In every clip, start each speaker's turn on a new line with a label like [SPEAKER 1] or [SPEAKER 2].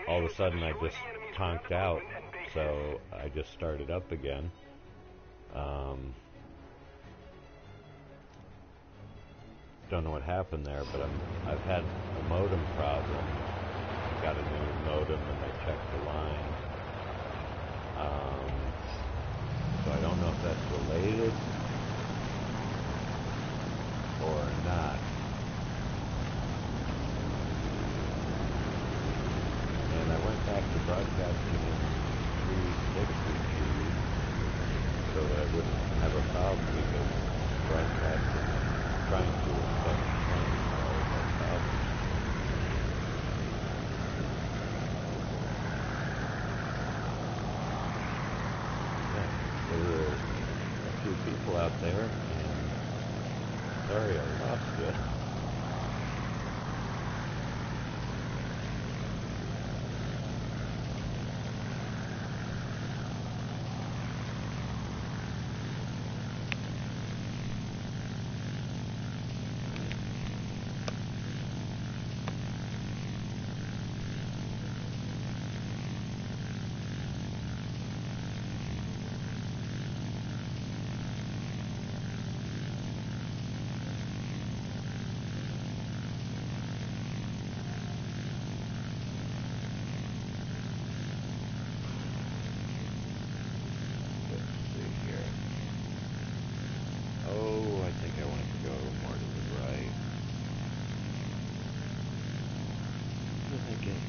[SPEAKER 1] all of a sudden I just conked out, so I just started up again. Don't know what happened there, but I've had a modem problem. Got a new modem and I checked the line. So I don't know if that's related or not. And I went back to broadcasting in 360p so that I wouldn't have a problem because broadcasting, trying to in 720 is always a problem. Yeah, there were a few people out there, and sorry I lost you.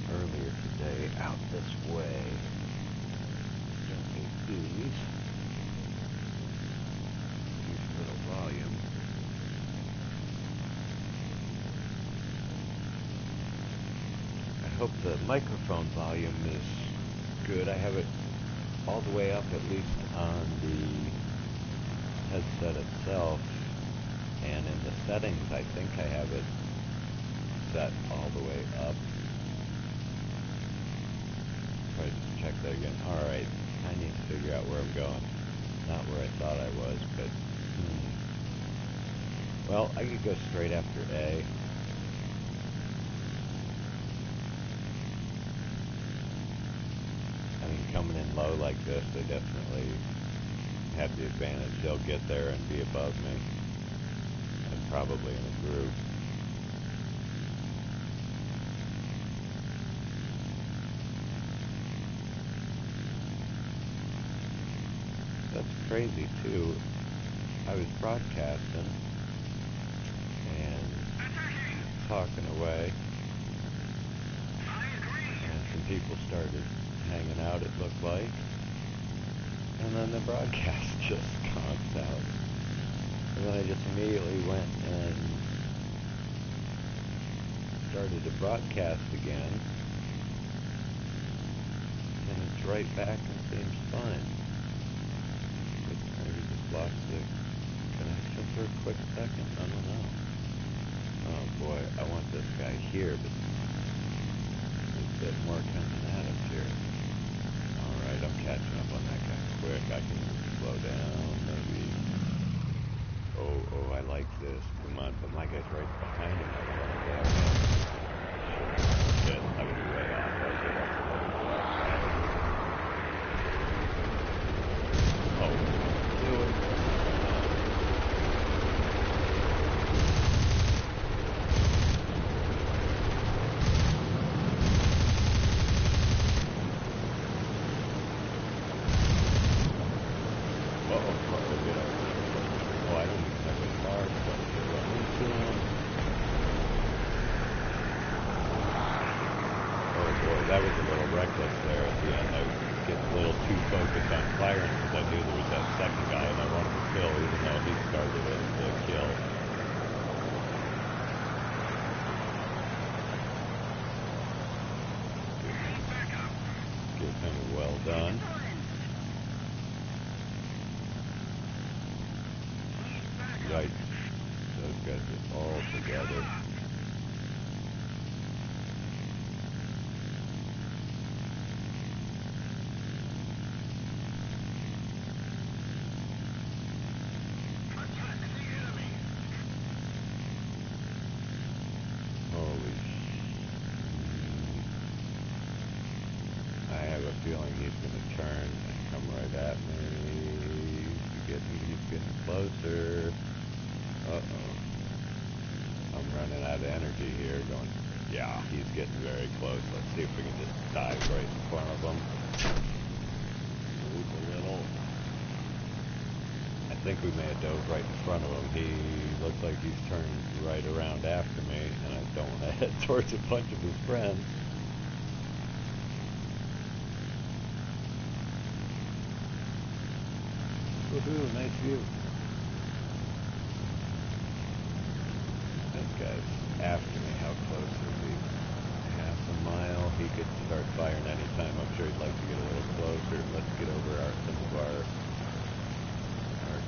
[SPEAKER 1] Earlier today out this way. Don't need these. Use a little volume. I hope the microphone volume is good. I have it all the way up, at least on the headset itself, and in the settings I think I have it set all the way up. Probably just check that again. Alright, I need to figure out where I'm going. Not where I thought I was, but well, I could go straight after A. I mean, coming in low like this, they definitely have the advantage. They'll get there and be above me, and probably in a group. That's crazy too. I was broadcasting and talking away, and some people started hanging out, it looked like, and then the broadcast just conked out. And then I just immediately went and started to broadcast again, and it's right back and seems fine. Maybe just lost the connection for a quick second. I don't know. Oh boy, I want this guy here, but there's a bit more coming at us here. Alright, I'm catching up on that guy quick. I can slow down, maybe. Oh, I like this. Come on, but my guy's right behind him. I don't want to grab him. Shit, I was way off. I was way off. That was a little reckless there at the end. I was getting a little too focused on firing because I knew there was that second guy and I wanted to kill, even though he started it, the kill. Give him a well done. Yikes. Those guys are all together. getting closer. Uh-oh. I'm running out of energy here going, yeah, he's getting very close. Let's see if we can just dive right in front of him. Move a little. I think we may have dove right in front of him. He looks like he's turned right around after me, and I don't want to head towards a bunch of his friends. Woohoo, nice view. This guy's after me. How close is he? Half a mile. He could start firing anytime. I'm sure he'd like to get a little closer. Let's get over some of our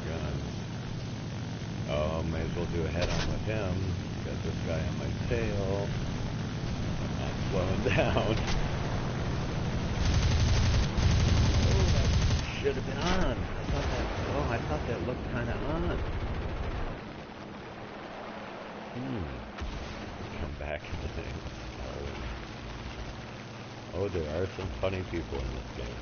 [SPEAKER 1] guns. Oh, may as well do a head-on with him. Got this guy on my tail. I'm not slowing down. Oh, that should have been on. I thought that looked kind of on. Come back in the thing. Oh, there are some funny people in this game.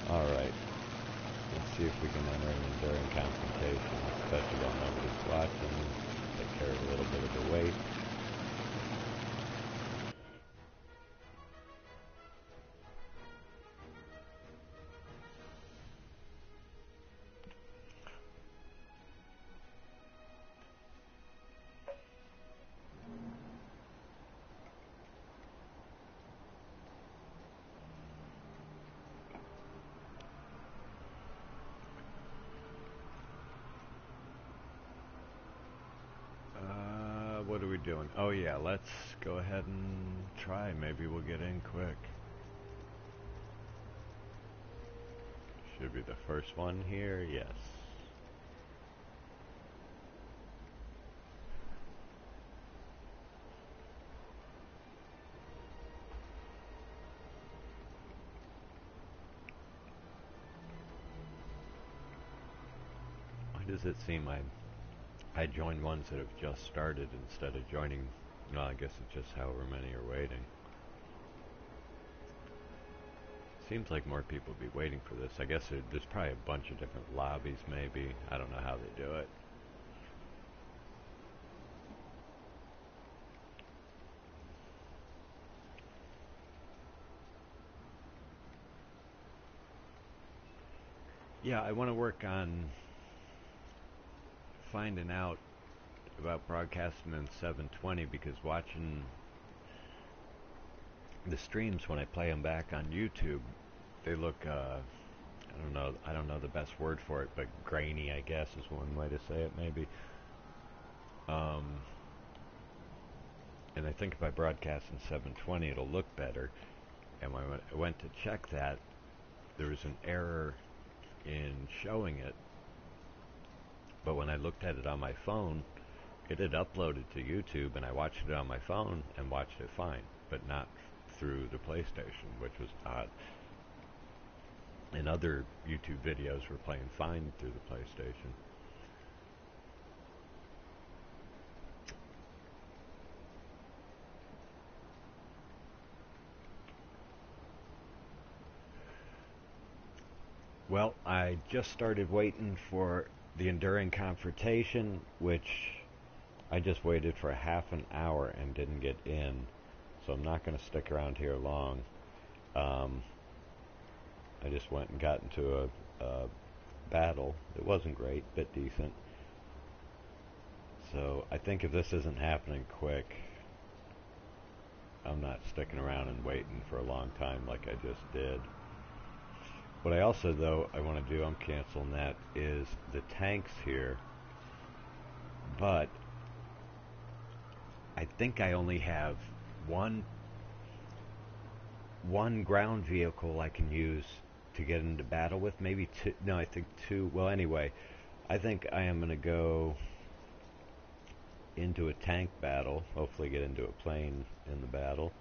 [SPEAKER 1] Alright. Let's see if we can enter an enduring confrontation, especially while nobody's watching. Take care of a little bit of the weight. What are we doing? Oh yeah, let's go ahead and try. Maybe we'll get in quick. Should be the first one here, yes. Why does it seem I joined ones that have just started instead of joining, well, I guess it's just however many are waiting. Seems like more people would be waiting for this. I guess there's probably a bunch of different lobbies maybe. I don't know how they do it. Yeah, I want to work on finding out about broadcasting in 720 because watching the streams when I play them back on YouTube, they look, I don't know the best word for it, but grainy, I guess, is one way to say it, maybe. And I think if I broadcast in 720, it'll look better. And when I went to check that, there was an error in showing it. But when I looked at it on my phone, it had uploaded to YouTube, and I watched it on my phone and watched it fine, but not through the PlayStation, which was odd. And other YouTube videos were playing fine through the PlayStation. Well, I just started waiting for the enduring confrontation, which I just waited for half an hour and didn't get in, so I'm not going to stick around here long. I just went and got into a battle. It wasn't great, but decent. So I think if this isn't happening quick, I'm not sticking around and waiting for a long time like I just did. What I also, though, I want to do, I'm canceling that, is the tanks here. But I think I only have one ground vehicle I can use to get into battle with. Maybe two. No, I think two. Well, anyway, I think I am going to go into a tank battle. Hopefully get into a plane in the battle.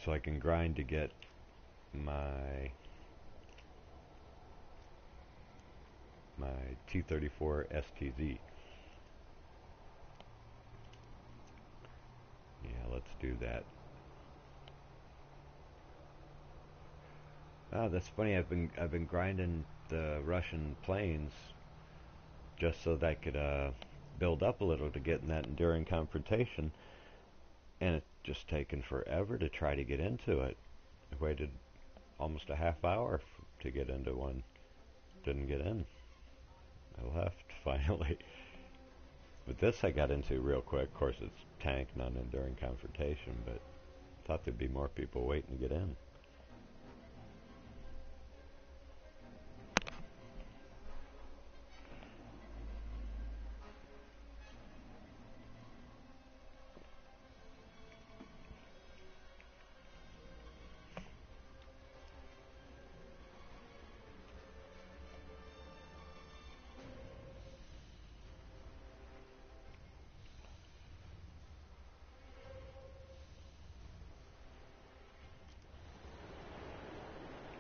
[SPEAKER 1] So I can grind to get my T-34 STZ. Yeah, let's do that. Oh, that's funny. I've been grinding the Russian planes just so that I could build up a little to get in that enduring confrontation, and it's just taken forever to try to get into it. I waited almost a half hour to get into one. Didn't get in. I left finally. But this I got into real quick. Of course, it's tank, not enduring confrontation, but thought there'd be more people waiting to get in.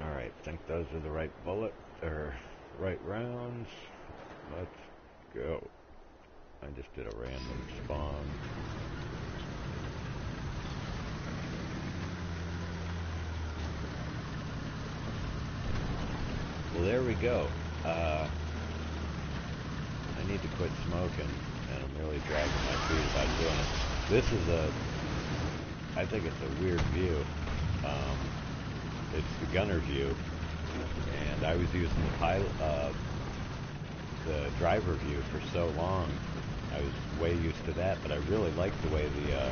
[SPEAKER 1] Alright, think those are the right bullet, or right rounds. Let's go. I just did a random spawn. Well, there we go. I need to quit smoking, and I'm really dragging my feet about doing it. This is I think it's a weird view. It's the gunner view, and I was using the driver view for so long. I was way used to that, but I really like the way the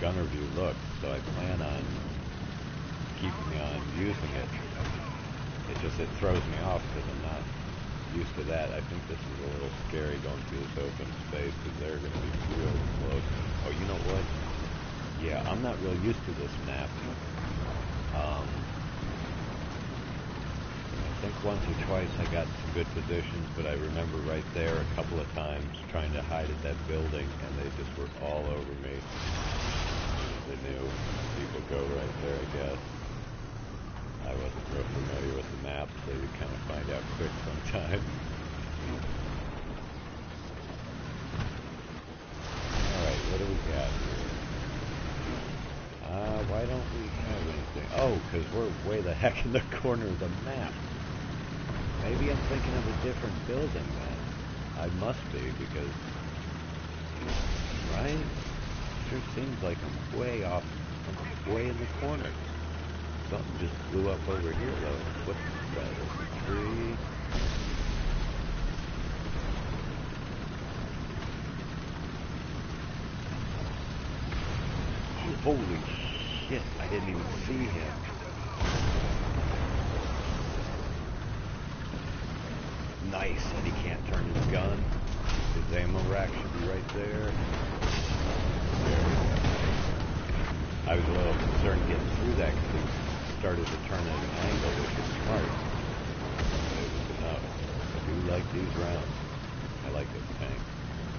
[SPEAKER 1] gunner view looks, so I plan on keeping on using it. It throws me off because I'm not used to that. I think this is a little scary going through this open space because they're going to be real close. Oh, you know what? Yeah, I'm not real used to this map. I think once or twice I got some good positions, but I remember right there a couple of times trying to hide at that building, and they just were all over me. They knew people go right there, I guess. I wasn't real familiar with the map, so you kind of find out quick sometimes. Alright, what do we got here? Why don't we have anything? Oh, because we're way the heck in the corner of the map. Maybe I'm thinking of a different building then. I must be, because, right? Sure seems like I'm way off, I'm way in the corner. Something just blew up over here, though. What's that? A tree? Oh, holy shit, I didn't even see him. Nice, and he can't turn his gun. His ammo rack should be right there. I was a little concerned getting through that because he started to turn at an angle, which is smart. But it was enough. I do like these rounds. I like this tank.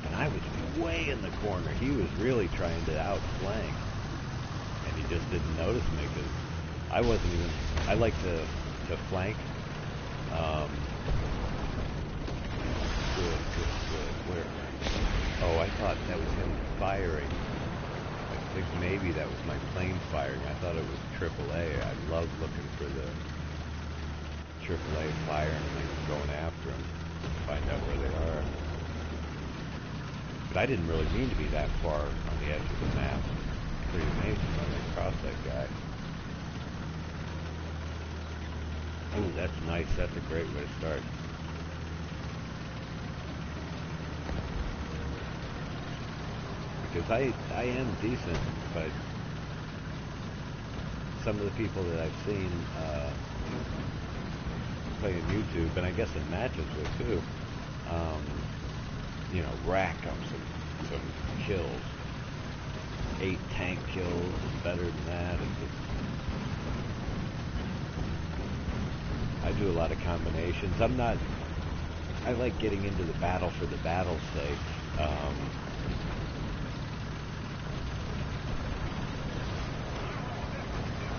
[SPEAKER 1] And I was way in the corner. He was really trying to outflank. And he just didn't notice me because I wasn't even... I like to flank. Good. Where? Oh, I thought that was him firing. I think maybe that was my plane firing. I thought it was AAA. I love looking for the AAA firing and then going after them to find out where they are. But I didn't really mean to be that far on the edge of the map. Pretty amazing when I crossed that guy. Oh, that's nice. That's a great way to start. Because I am decent, but some of the people that I've seen play on YouTube, and I guess in matches with too, you know, rack up some kills. 8 tank kills, better than that. I do a lot of combinations. I like getting into the battle for the battle's sake.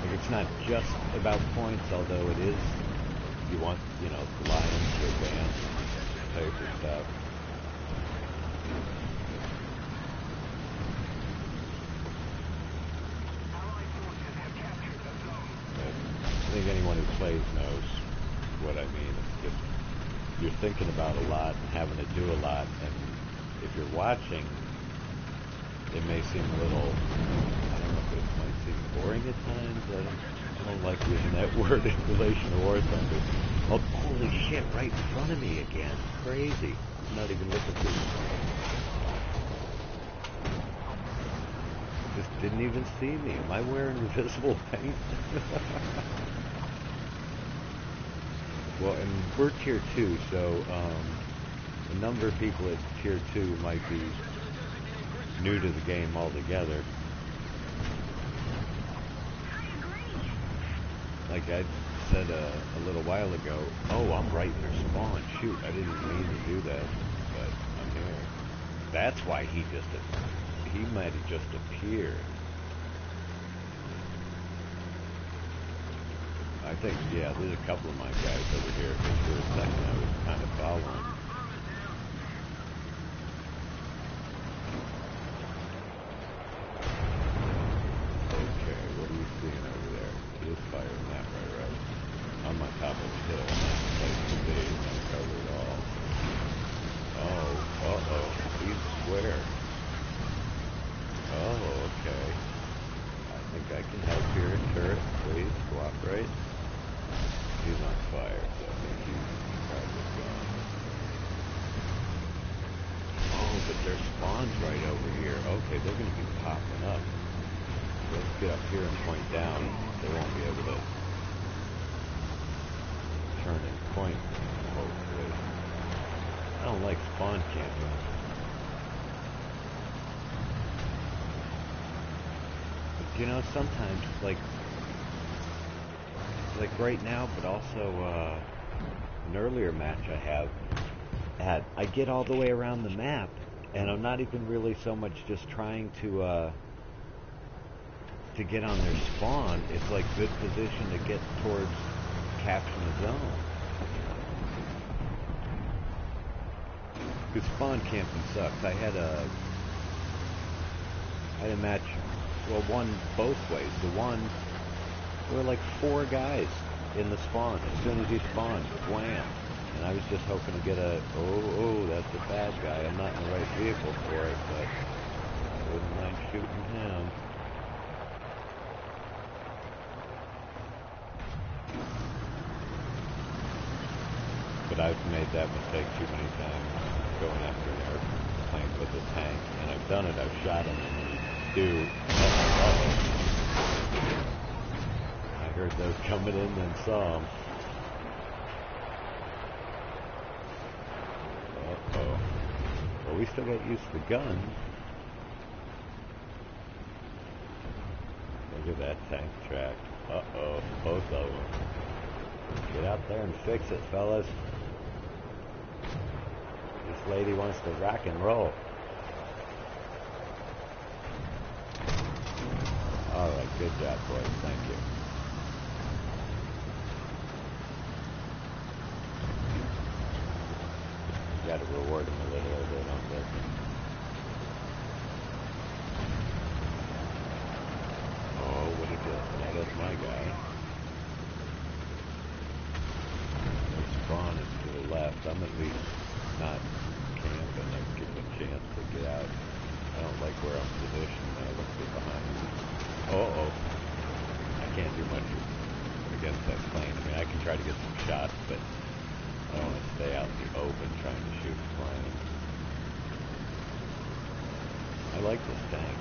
[SPEAKER 1] Like, it's not just about points, although it is. You want, you know, the Lions to advance, pay for stuff. But I think anyone who plays knows what I mean. It's just, you're thinking about a lot and having to do a lot, and if you're watching, it may seem a little, I don't know if it might seem boring at times. I don't like using that word in relation to War Thunder. Oh, holy shit, right in front of me again. Crazy. I'm not even looking through. Just didn't even see me. Am I wearing invisible paint? Well, and we're tier 2, so a number of people at tier 2 might be new to the game altogether. Like I said a little while ago, oh, I'm right in their spawn. Shoot, I didn't mean to do that, but I'm here. That's why he might have just appeared. I think, yeah, there's a couple of my guys over here, because for a second I was kind of following. Okay, what are you seeing over there? He is firing that right. I'm on top of the hill. That's the place to be. I'm covered all. Oh, uh-oh. He's square. Oh, okay. I think I can help here. Turret, please, cooperate. He's on fire, so I think he's probably gone. Oh, but there's spawns right over here. Okay, they're going to be popping up. Let's get up here and point down. They won't be able to turn and point, hopefully. I don't like spawn camping. But, you know, sometimes, like right now, but also an earlier match I get all the way around the map, and I'm not even really so much just trying to get on their spawn. It's like good position to get towards capturing the zone. Because spawn camping sucks. I had a match, well, one both ways. The one, there were like 4 guys in the spawn. As soon as he spawned, wham! And I was just hoping to get oh, that's a bad guy. I'm not in the right vehicle for it, but I wouldn't mind shooting him. But I've made that mistake too many times, going after an airplane with a tank. And I've done it. I've shot him, and dude, I heard those coming in and saw them. Uh-oh. Well, we still got used to the gun. Look at that tank track. Uh-oh, both of them. Get out there and fix it, fellas. This lady wants to rock and roll. Alright, good job, boys. Thank you. You gotta reward them a little, or they don't listen. Oh, what did you... Now that's my guy. Spawn is to the left. I'm at least not camping. I'm getting a chance to get out. I don't like where I'm positioned now. Let's get behind me. Uh-oh. I can't do much against that plane. I mean, I can try to get some shots, but I don't want to stay out in the open trying to shoot a plane. I like this tank.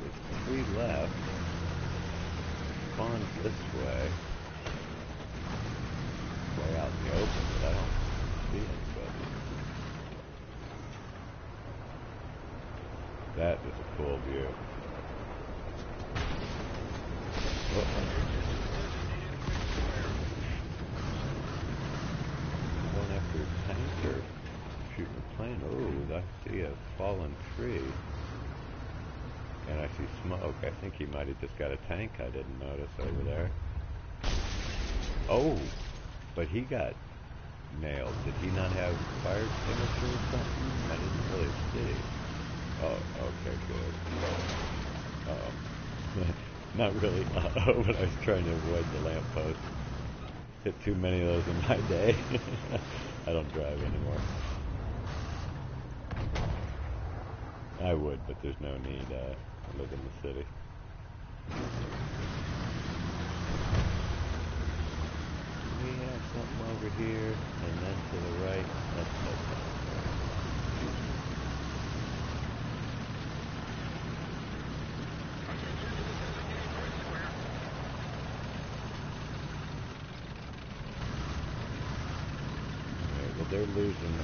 [SPEAKER 1] There's 3 left. Spawn's this way. Way out in the open, but I don't see anybody. That is a cool view. Going after a tank or shooting a plane? plane. Oh, I see a fallen tree. And I see smoke. I think he might have just got a tank I didn't notice over there. Oh, but he got nailed. Did he not have fire extinguisher or something? I didn't really see. Oh, okay, good. Not really. But I was trying to avoid the lamppost. Hit too many of those in my day. I don't drive anymore. I would, but there's no need. I live in the city. We have something over here, and then to the right. Let's head down there. Okay, well, they're losing.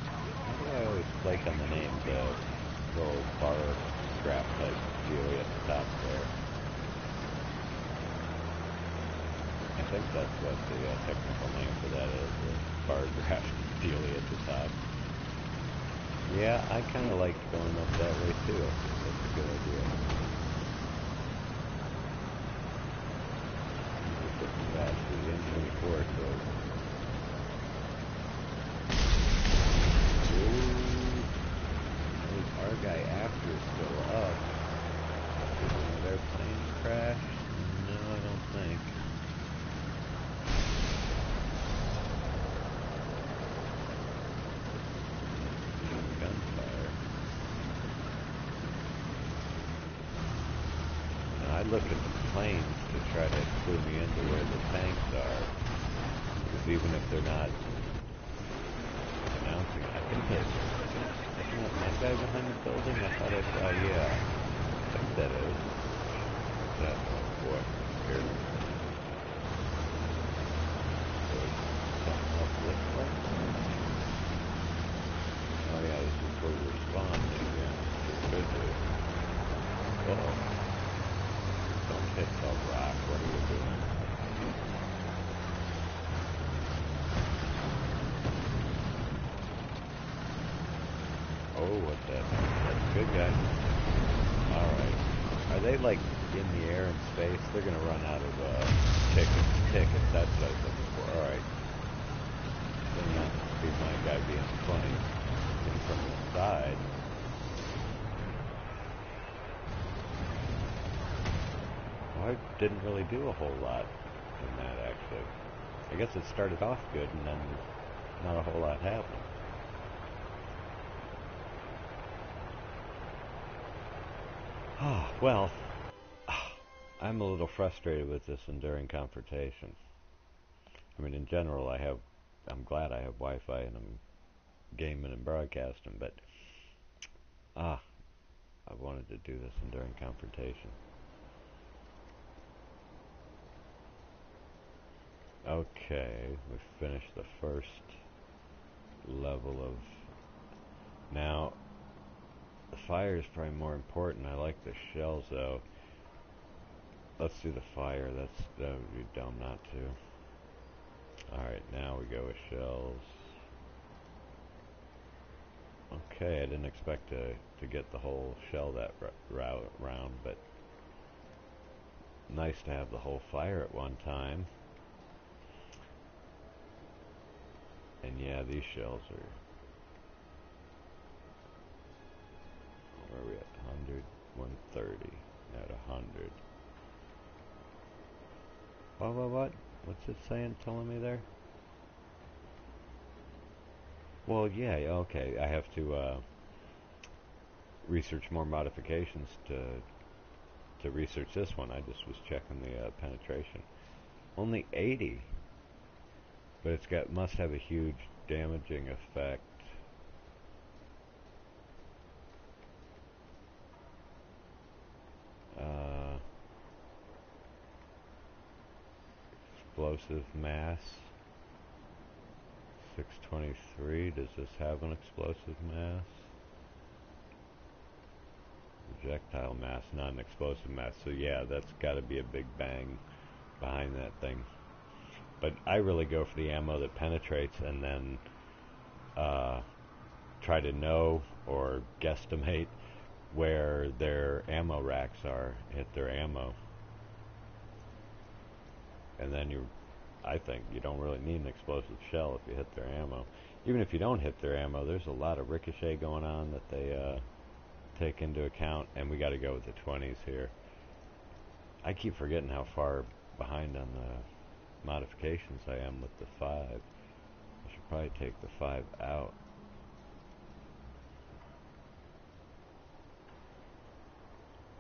[SPEAKER 1] How do I always flake on the name? The little bar graph type dealie at the top there. I think that's what the technical name for that is, the bar graph dealie at the top. Yeah, I kind of liked going up that way too. I think that's a good idea. We're getting fast to the N24 code. Ooh, there's our guy after is still up. Did one of their planes crash? No, I don't think. Gunfire. Now I look at the planes to try to clue me into where the tanks are. Because even if they're not announcing it, I think that's not that guy behind the building. I thought I saw, yeah. I think that is. That, oh boy, scared me. Something else looks like? Oh yeah, this is where we're spawning again. Could be. Uh-oh. Don't hit the rock. What are you doing? Oh, what's that? That's a good guy. Alright. Are they like in the air and space? They're gonna run out of tickets. That's what I was looking for. Alright. They're not be my guy being funny. In from the side. Well, I didn't really do a whole lot in that actually. I guess it started off good and then not a whole lot happened. Oh, well, I'm a little frustrated with this enduring confrontation. I mean, in general, I'm glad I have Wi-Fi and I'm gaming and broadcasting, but I wanted to do this enduring confrontation. Okay, we finished the first level of... Now, the fire is probably more important. I like the shells, though. Let's do the fire. That would be dumb not to. Alright, now we go with shells. Okay, I didn't expect to get the whole shell that round, but nice to have the whole fire at one time. And yeah, these shells are... Where are we at? 100, 130, at 100. What? What's it saying, telling me there? Well, yeah, okay, I have to research more modifications to research this one. I just was checking the penetration. Only 80, but must have a huge damaging effect. Explosive mass 623. Does this have an explosive mass? Projectile mass, not an explosive mass. So yeah, that's got to be a big bang behind that thing. But I really go for the ammo that penetrates, and then uh, try to know or guesstimate where their ammo racks are, hit their ammo. And then I think you don't really need an explosive shell if you hit their ammo. Even if you don't hit their ammo, there's a lot of ricochet going on that they take into account, and we got to go with the 20s here. I keep forgetting how far behind on the modifications I am with the 5. I should probably take the 5 out.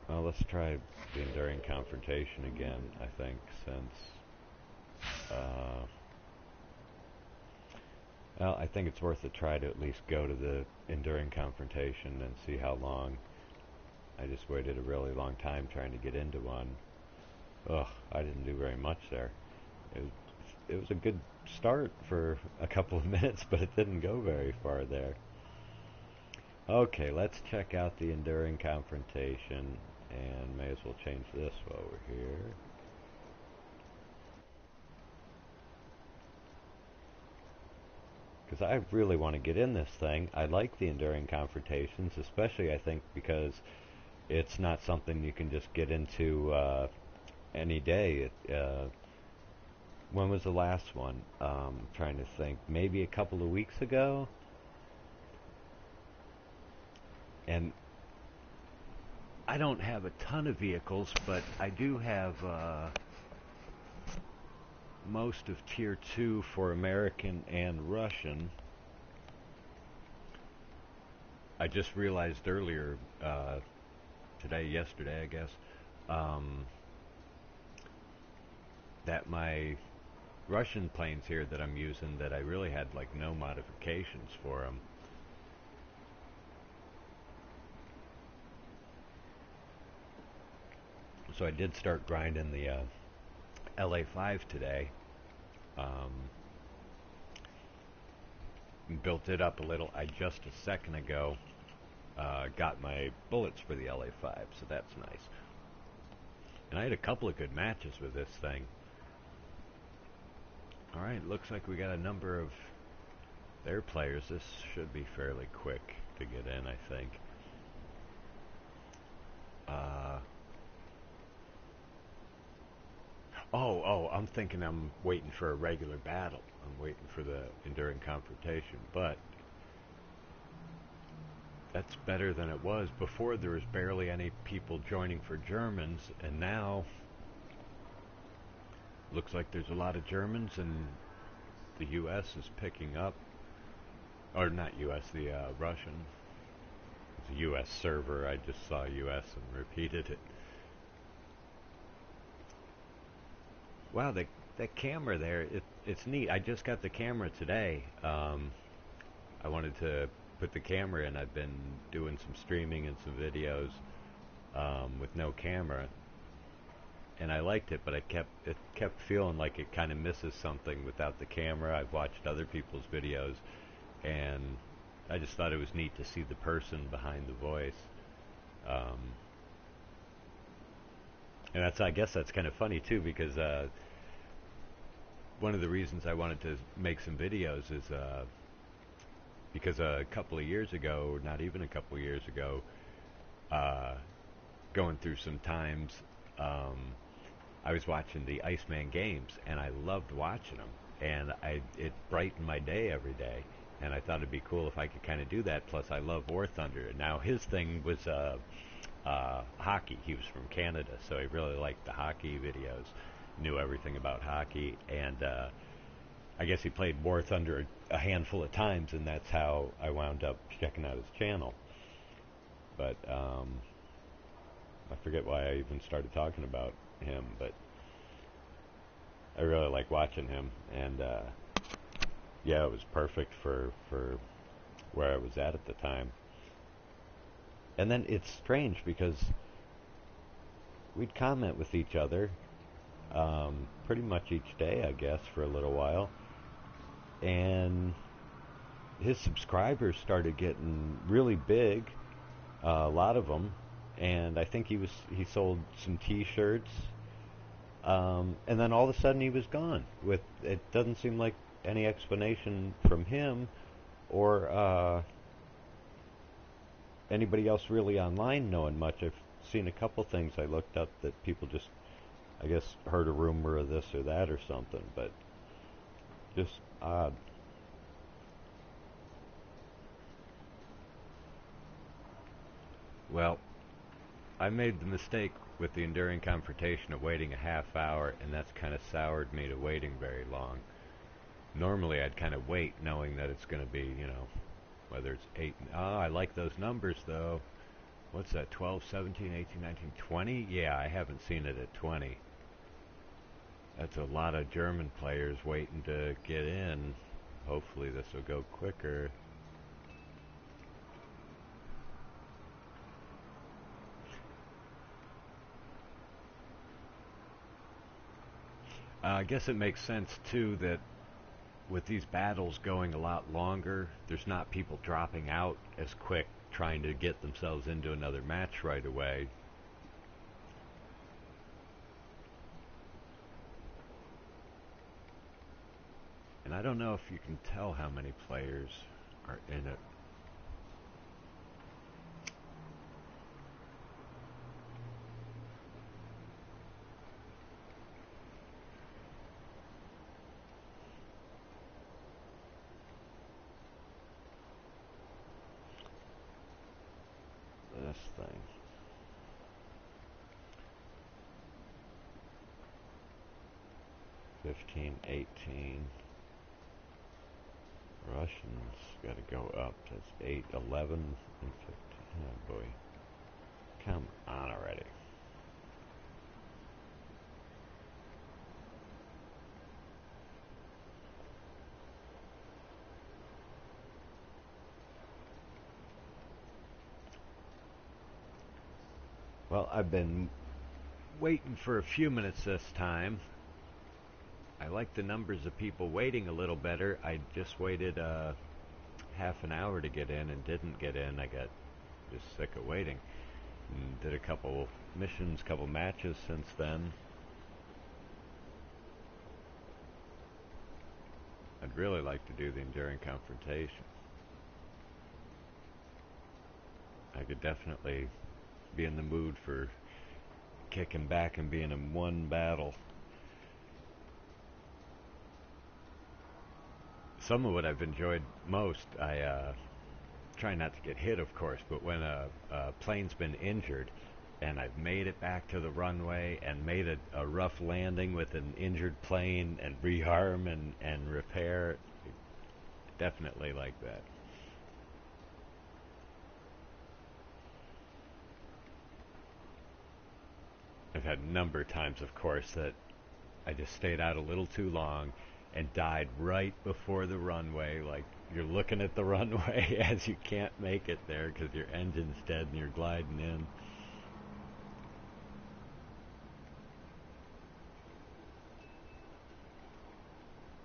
[SPEAKER 1] Well, let's try the enduring confrontation again, I think, since well, I think it's worth a try to at least go to the enduring confrontation and see how long. I just waited a really long time trying to get into one. Ugh, I didn't do very much there. It was a good start for a couple of minutes, but it didn't go very far there. Okay, let's check out the enduring confrontation, and may as well change this while we're here. Because I really want to get in this thing. I like the enduring confrontations, especially I think because it's not something you can just get into any day. When was the last one? Trying to think. Maybe a couple of weeks ago. And I don't have a ton of vehicles, but I do have most of Tier 2 for American and Russian. I just realized earlier, yesterday, I guess, that my Russian planes here that I'm using, that I really had like no modifications for them. So I did start grinding the LA5 today. Built it up a little. I just a second ago got my bullets for the LA5, so that's nice. And I had a couple of good matches with this thing. Alright, looks like we got a number of their players. This should be fairly quick to get in, I think. I'm thinking I'm waiting for a regular battle. I'm waiting for the enduring confrontation, but that's better than it was. Before there was barely any people joining for Germans, and now looks like there's a lot of Germans, and the US is picking up. Or not US, the Russian. It's a US server. I just saw US and repeated it. Wow, that camera there, it's neat. I just got the camera today. I wanted to put the camera in. I've been doing some streaming and some videos with no camera, and I liked it, but it kept feeling like it kind of misses something without the camera. I've watched other people's videos, and I just thought it was neat to see the person behind the voice. And I guess that's kind of funny too, because one of the reasons I wanted to make some videos is because a couple of years ago, not even a couple of years ago, going through some times, I was watching the Iceman games, and I loved watching them, and it brightened my day every day, and I thought it'd be cool if I could kind of do that. Plus, I love warthunder. Now, his thing was hockey. He was from Canada, so he really liked the hockey videos, knew everything about hockey, and I guess he played War Thunder a handful of times, and that's how I wound up checking out his channel. But I forget why I even started talking about him, but I really like watching him, and yeah, it was perfect for where I was at the time. And then it's strange because we'd comment with each other pretty much each day, I guess, for a little while. And his subscribers started getting really big, a lot of them. And I think he sold some T-shirts. And then all of a sudden he was gone. It doesn't seem like any explanation from him or anybody else really online knowing much. I've seen a couple things I looked up that people just, I guess, heard a rumor of this or that or something, but just odd. Well, I made the mistake with the enduring confrontation of waiting a half hour, and that's kind of soured me to waiting very long. Normally, I'd kind of wait knowing that it's going to be, whether it's 8. I like those numbers, though. What's that, 12, 17, 18, 19, 20? Yeah, I haven't seen it at 20. That's a lot of German players waiting to get in. Hopefully this will go quicker. I guess it makes sense, too, that with these battles going a lot longer, there's not people dropping out as quick trying to get themselves into another match right away. And I don't know if you can tell how many players are in it. This thing. $15, $18. Russians got to go up. That's 8, 11, and 15. Oh boy. Come on already. Well, I've been waiting for a few minutes this time. I like the numbers of people waiting a little better. I just waited half an hour to get in and didn't get in. I got just sick of waiting. And did a couple missions, couple matches since then. I'd really like to do the enduring confrontation. I could definitely be in the mood for kicking back and being in one battle. Some of what I've enjoyed most, I try not to get hit, of course, but when a plane's been injured and I've made it back to the runway and made a rough landing with an injured plane and rearm and repair, definitely like that. I've had a number of times, of course, that I just stayed out a little too long and died right before the runway. Like, you're looking at the runway as you can't make it there because your engine's dead and you're gliding in.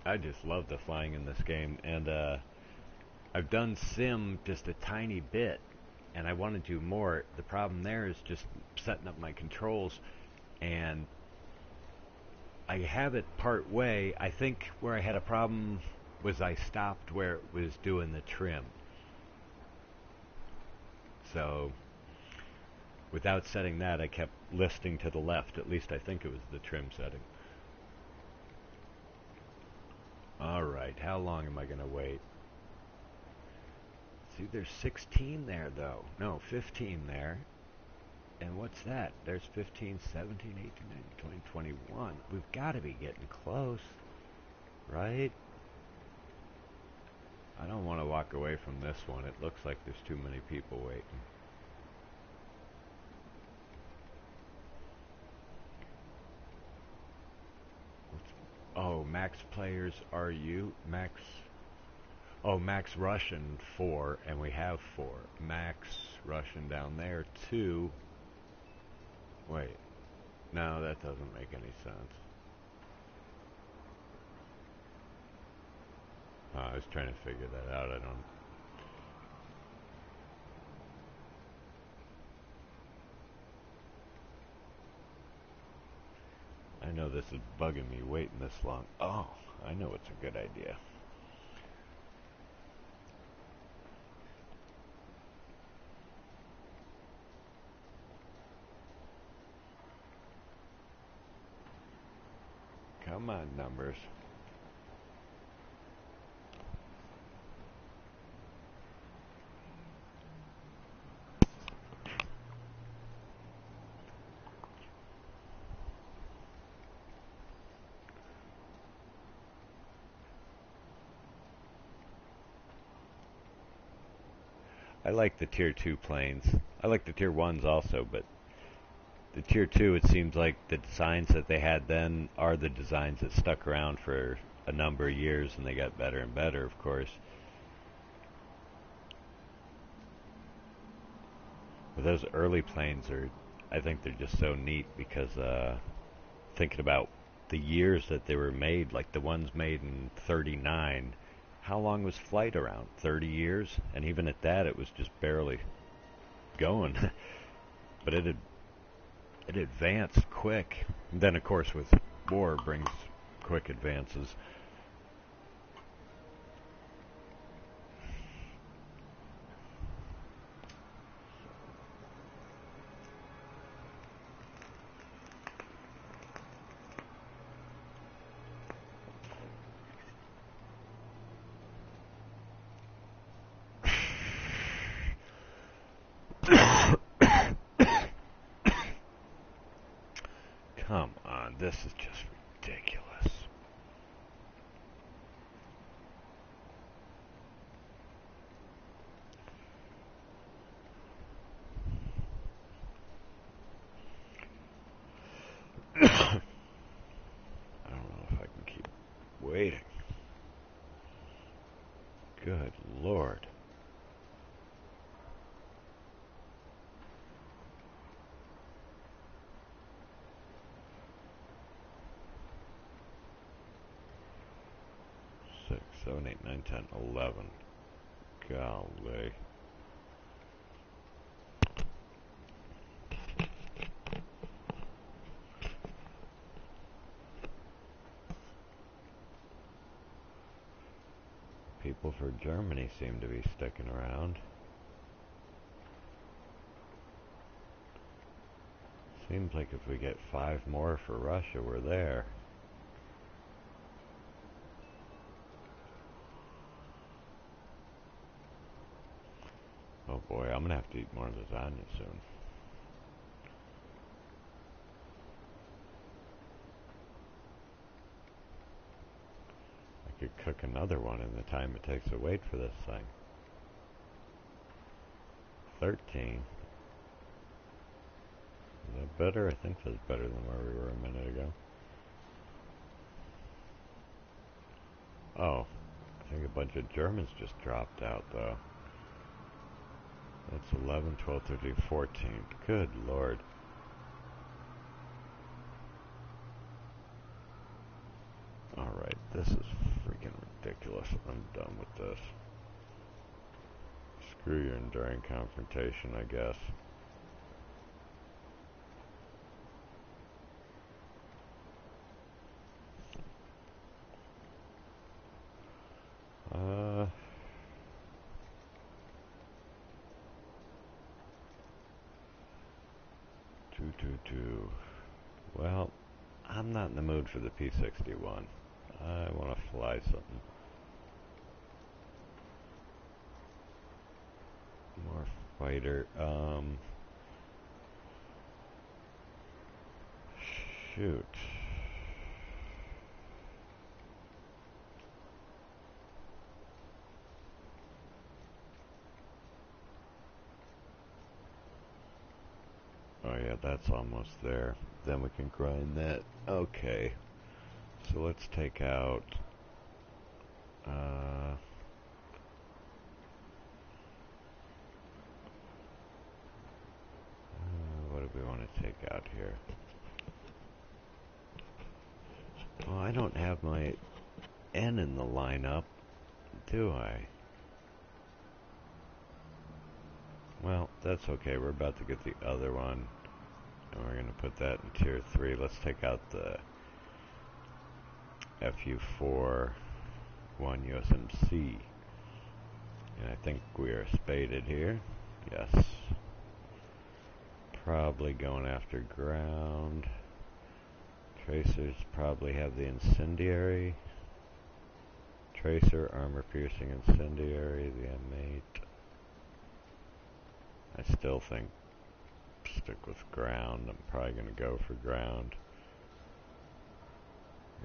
[SPEAKER 1] I just love the flying in this game, and I've done sim just a tiny bit, and I want to do more. The problem there is just setting up my controls, and I have it part way. I think where I had a problem was I stopped where it was doing the trim. So without setting that, I kept listing to the left. At least I think it was the trim setting. Alright, how long am I going to wait? See, there's 16 there, though. No, 15 there. And what's that? There's 15, 17, 18, 19, 20, 21. We've got to be getting close, right? I don't want to walk away from this one. It looks like there's too many people waiting. Oh, max players are you? Max... Oh, max Russian 4, and we have 4. Max Russian down there 2. Wait. No, that doesn't make any sense. I was trying to figure that out. I know this is bugging me waiting this long. Oh, I know it's a good idea. on, numbers. I like the Tier 2 planes. I like the Tier 1s also, but the Tier 2, it seems like the designs that they had then are the designs that stuck around for a number of years, and they got better and better, of course. But those early planes I think they're just so neat because thinking about the years that they were made, like the ones made in '39, how long was flight around? 30 years? And even at that, it was just barely going. But it advanced quick. And then, of course, with war brings quick advances. Come on, this is just ridiculous. I don't know if I can keep waiting. Good Lord. Six, 7, 8, 9, 10, 11. Golly. People for Germany seem to be sticking around. Seems like if we get 5 more for Russia, we're there. Oh boy, I'm gonna have to eat more lasagna soon. I could cook another one in the time it takes to wait for this thing. 13. Is that better? I think that's better than where we were a minute ago. Oh, I think a bunch of Germans just dropped out though. That's 11, 12, 13, 14. Good Lord. Alright, this is freaking ridiculous. I'm done with this. Screw your enduring confrontation, I guess. Well, I'm not in the mood for the P-61. I want to fly something. More fighter. Shoot. Oh yeah, that's almost there. Then we can grind that. Okay. So let's take out... what do we want to take out here? Well, I don't have my N in the lineup, do I? Well, that's okay. We're about to get the other one. And we're going to put that in Tier 3. Let's take out the FU-4 1 USMC. And I think we are spaded here. Yes. Probably going after ground. Tracers probably have the incendiary. Tracer, armor piercing, incendiary, the M8. I still think stick with ground. I'm probably going to go for ground.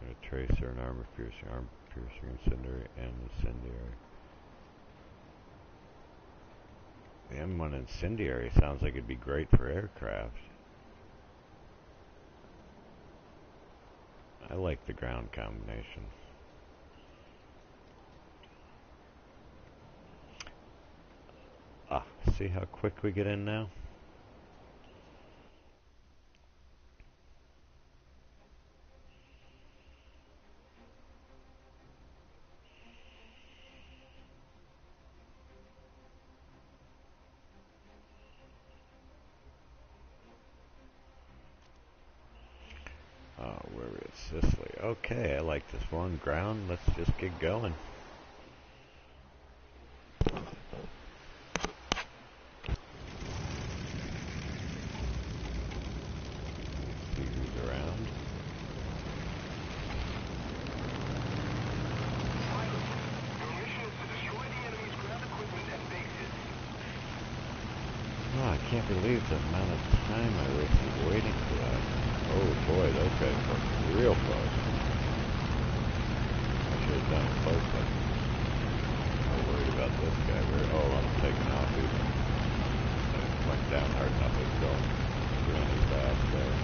[SPEAKER 1] A tracer and armor piercing, incendiary, and incendiary. The M1 incendiary sounds like it'd be great for aircraft. I like the ground combination. See how quick we get in now? Where we at? Sicily. Okay, I like this one. Ground, let's just get going. See who's around. Oh, I can't believe the amount of time I wasted waiting for that. Oh boy, those guys look real close. I should have done it closer. I'm worried about this guy. I'm taking off even. I went down hard enough. It's going really fast there.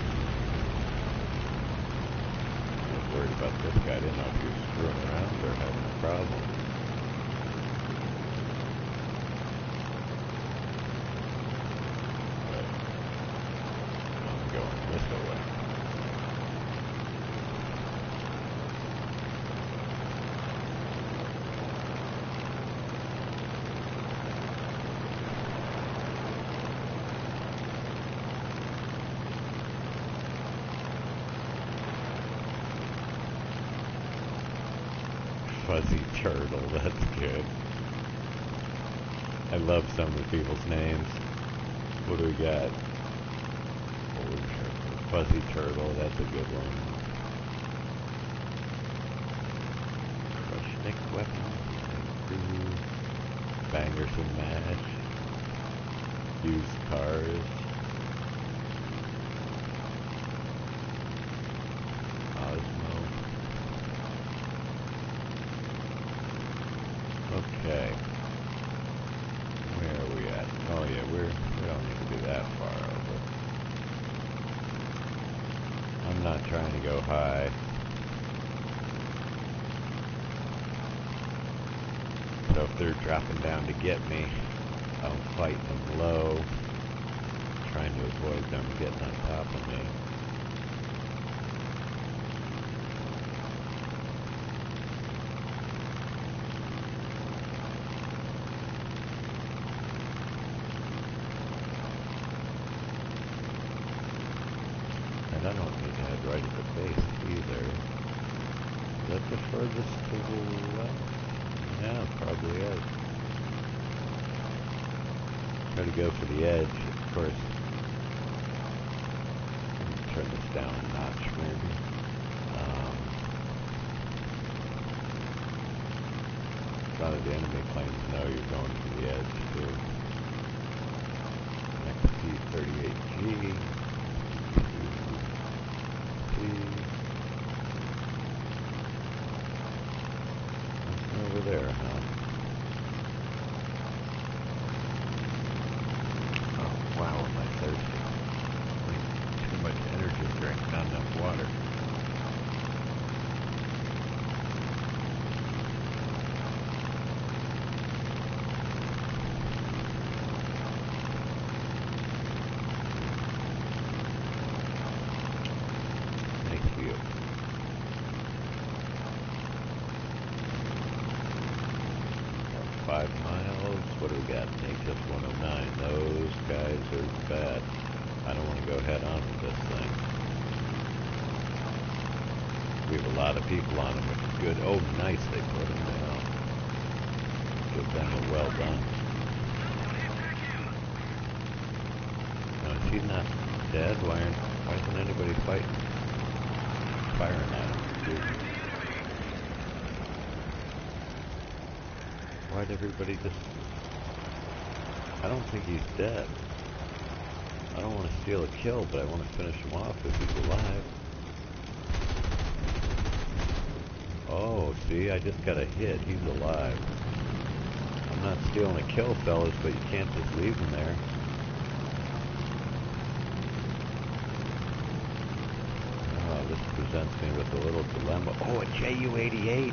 [SPEAKER 1] I was worried about this guy. I didn't know if he was screwing around or having a problem. But I'm going this way. Fuzzy Turtle, that's good. I love some of the people's names. What do we got? Fuzzy Turtle, that's a good one. Crushnick weapons, crew, bangers and mash, used cars, Osmo. Okay. Where are we at? Oh yeah, we don't need to be that far over. I'm not trying to go high. So if they're dropping down to get me, I'm fighting them low, trying to avoid them getting on top of me. And I don't need to head right at the base either. Is that the furthest to the left? Yeah, probably is. Try to go for the edge, of course. Turn this down a notch, maybe. A lot of the enemy planes know you're going for the edge, too. XP-38G. Nothing over there, huh? Oh, wow, am I thirsty. Too much energy drink, not enough water. Nice view. About 5 miles. What do we got? HS-109. Those guys are bad. I don't want to go head on with this thing. We have a lot of people on them, which is good. Oh, nice. They put them down. Give them a well done. Now, is he not dead? Why isn't anybody fighting? firing at him, dude. Why'd everybody just... I don't think he's dead. I don't want to steal a kill, but I want to finish him off if he's alive. Oh, see, I just got a hit. He's alive. I'm not stealing a kill, fellas, but you can't just leave him there. Oh, this presents me with a little dilemma. Oh, a Ju-88!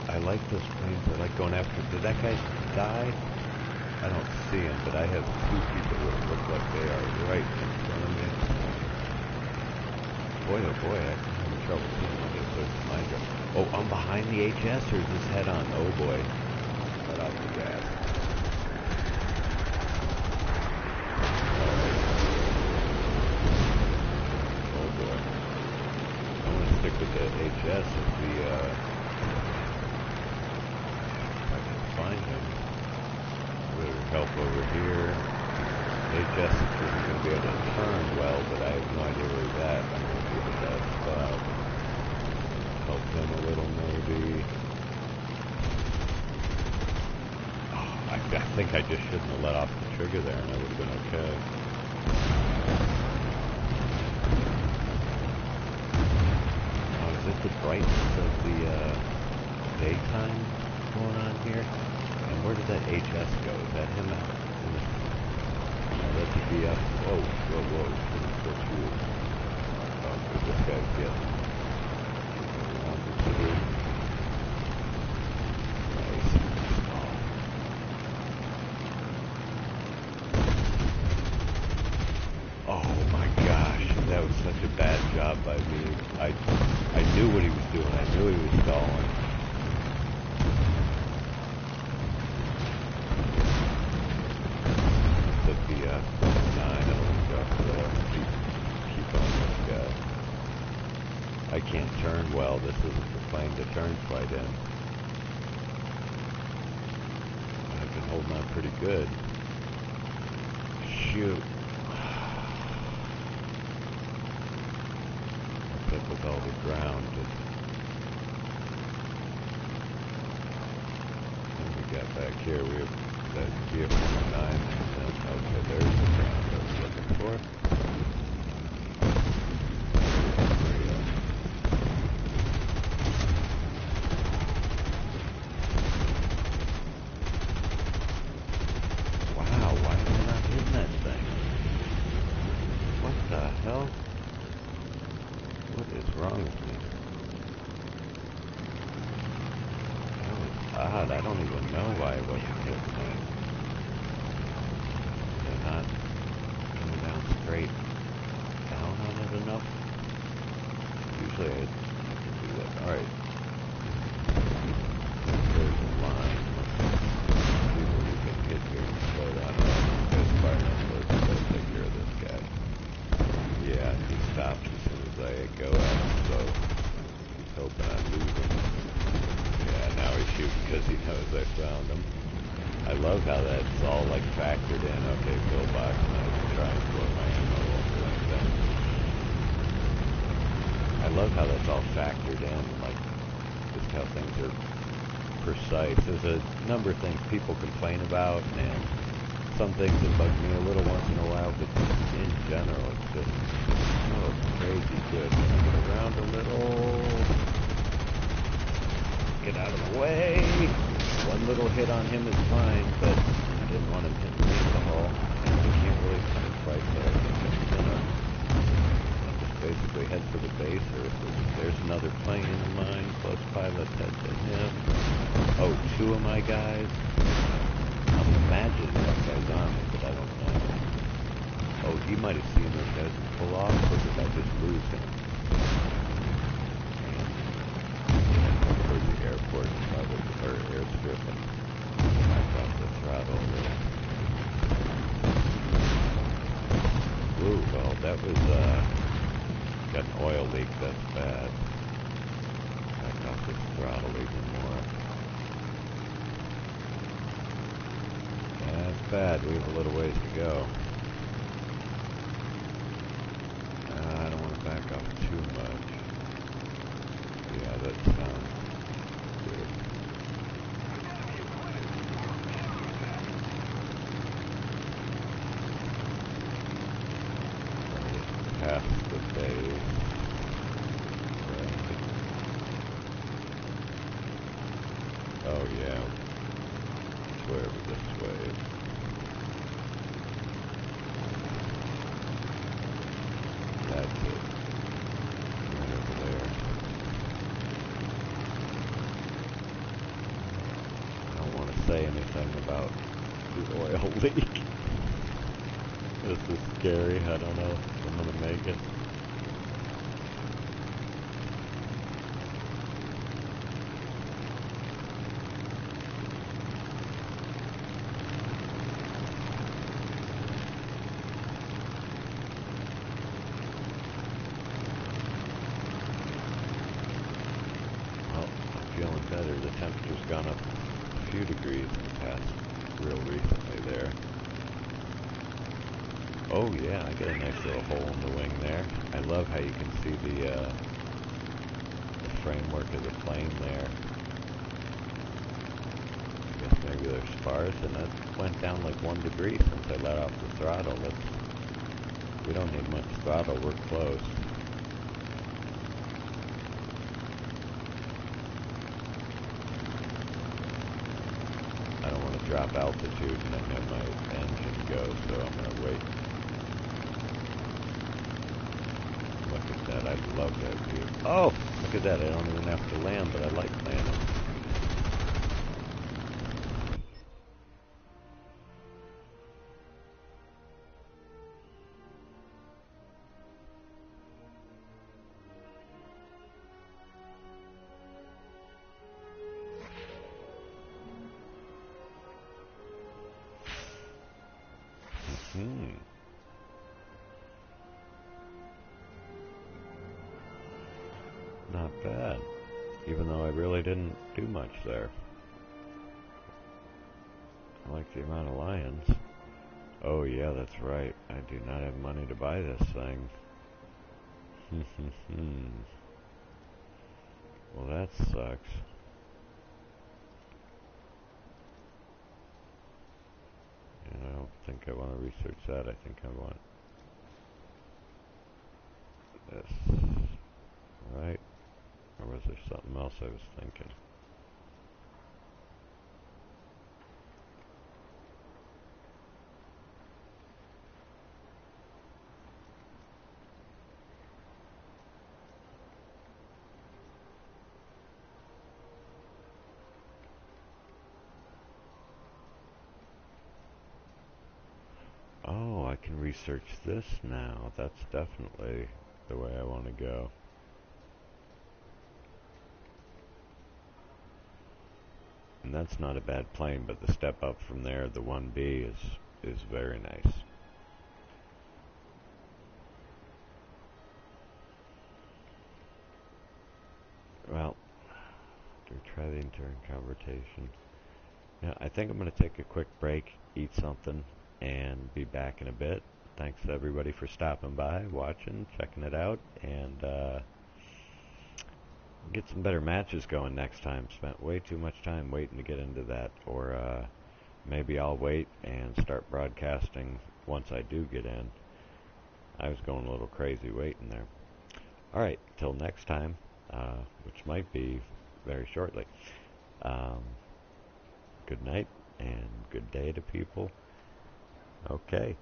[SPEAKER 1] I like those planes. I like going after them. Did that guy die? I don't see him, but I have two people that look like they are right in front of me. Boy, oh boy, I'm having trouble seeing what it is. My God. Oh, I'm behind the HS, or is this head on? Oh boy. Let out the gas. Oh boy. I want to stick with the HS if find him. Better help over here. HS isn't going to be able to turn well, but I have no idea where he's at. I'm going to give it that spot. Help him a little, maybe. Oh, I think I just shouldn't have let off the trigger there, and I would have been okay. Oh, is it the brightness of the daytime going on here? And where did that HS go? Is that him out in the... That's a BF. Whoa, whoa, whoa. Switch you. Oh, good, this guy's getting... Nice. Oh my gosh, that was such a bad job by me. I knew what he was doing. I knew he was stalling. I can't turn well. This isn't the plane to turn quite in. I've been holding on pretty good. Shoot. What's up with all the ground? What do we got back here? We have that BF-19. Okay, there's the ground I was looking for. I don't even know why it wasn't hitting me. They're not coming down straight down on it enough. Usually I can do that. Alright. There's a line. See where we can hit here and slow down. Let's fire up those. Let's take care of this guy. Yeah, he stops as soon as I go at him, so he's hoping I lose him. Now he's shooting because he knows I found him. I love how that's all like factored in. Okay, pillbox, and I can try and blow my ammo over like that. I love how that's all factored in, like just how things are precise. There's a number of things people complain about, and some things that bug me a little once in a while, but in general, it's just so crazy good. Can I get around a little? Get out of the way. One little hit on him is fine, but I didn't want him hitting me in the hull. And I can't really fight there. I'm just basically head for the base, or if there's another plane in mine, close pilots head to him. Oh, two of my guys. I'm imagining that guy's on me, but I don't know. Oh, he might have seen those guys pull off, or did I just lose him? The airport, or airstrip, and back off the throttle there. Ooh, well, that was, got an oil leak, that's bad. Back off this throttle even more. That's bad, we have a little ways to go. Oh yeah. It's way over this way. That's it. Right over there. I don't want to say anything about the oil leak. This is scary. I don't know if I'm gonna make it. Well, I'm feeling better. The temperature's gone up a few degrees in the past, real recently there. Oh yeah, I got a nice little hole in the wing there. I love how you can see the framework of the plane there. I guess maybe there's spars, and that went down like 1 degree since I let off the throttle. We don't need much throttle, we're close. I don't want to drop altitude and then have my engine go, so I'm going to wait. Look at that, I love that view. Oh, look at that, I don't even have to land, but I like landing. Not bad, even though I really didn't do much there. I like the amount of lions. Oh yeah, that's right. I do not have money to buy this thing. Well, that sucks. And I don't think I want to research that. I think I want this. Right? Or was there something else I was thinking? Oh, I can research this now. That's definitely the way I want to go. And that's not a bad plane, but the step up from there, the 1B, is very nice. Well, do try the intern confrontation. Yeah, I think I'm going to take a quick break, eat something, and be back in a bit. Thanks to everybody for stopping by, watching, checking it out, and get some better matches going next time. Spent way too much time waiting to get into that, or maybe I'll wait and start broadcasting once I do get in. I was going a little crazy waiting there. Alright, till next time, which might be very shortly. Good night and good day to people. Okay.